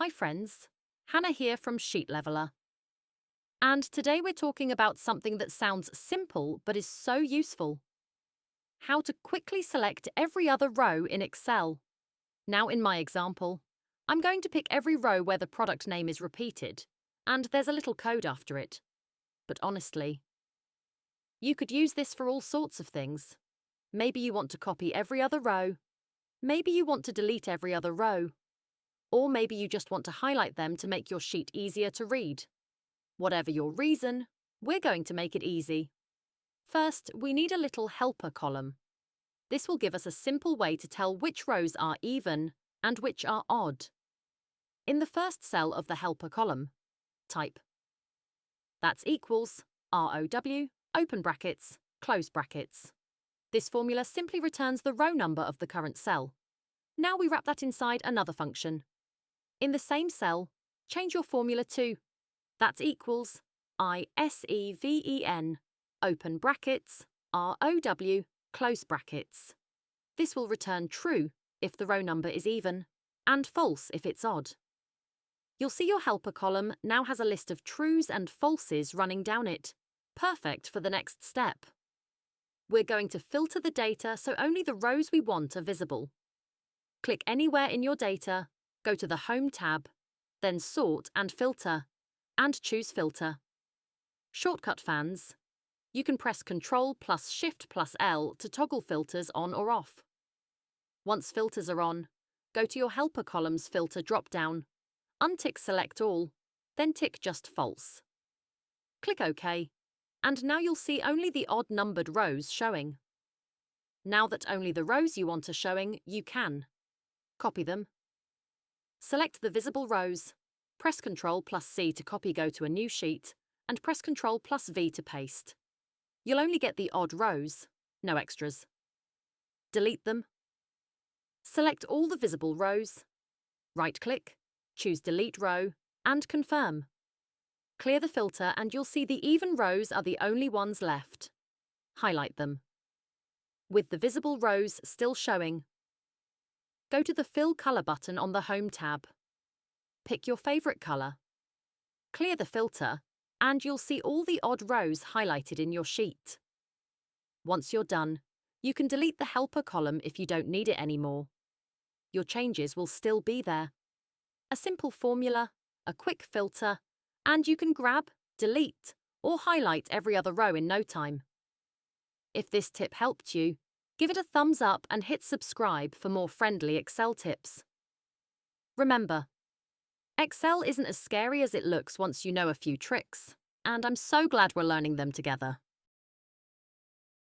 Hi friends, Hannah here from Sheet Leveler. And today we're talking about something that sounds simple but is so useful. How to quickly select every other row in Excel. Now in my example, I'm going to pick every row where the product name is repeated, and there's a little code after it. But honestly, you could use this for all sorts of things. Maybe you want to copy every other row. Maybe you want to delete every other row. Or maybe you just want to highlight them to make your sheet easier to read. Whatever your reason, we're going to make it easy. First, we need a little helper column. This will give us a simple way to tell which rows are even and which are odd. In the first cell of the helper column, type that's equals ROW, open brackets, close brackets. This formula simply returns the row number of the current cell. Now we wrap that inside another function. In the same cell, change your formula to that's equals ISEVEN, open brackets, ROW, close brackets. This will return true if the row number is even, and false if it's odd. You'll see your helper column now has a list of trues and falses running down it. Perfect for the next step. We're going to filter the data so only the rows we want are visible. Click anywhere in your data, go to the Home tab, then Sort and Filter, and choose Filter. Shortcut fans. You can press Ctrl plus Shift plus L to toggle filters on or off. Once filters are on, go to your helper column's filter drop-down, untick Select All, then tick just False. Click OK, and now you'll see only the odd-numbered rows showing. Now that only the rows you want are showing, you can copy them. Select the visible rows, press Ctrl plus C to copy go to a new sheet, and press Ctrl plus V to paste. You'll only get the odd rows, no extras. Delete them. Select all the visible rows. Right-click, choose Delete Row, and confirm. Clear the filter and you'll see the even rows are the only ones left. Highlight them. With the visible rows still showing, go to the Fill Color button on the Home tab. Pick your favorite color. Clear the filter, and you'll see all the odd rows highlighted in your sheet. Once you're done, you can delete the helper column if you don't need it anymore. Your changes will still be there. A simple formula, a quick filter, and you can grab, delete, or highlight every other row in no time. If this tip helped you, give it a thumbs up and hit subscribe for more friendly Excel tips. Remember, Excel isn't as scary as it looks once you know a few tricks, and I'm so glad we're learning them together.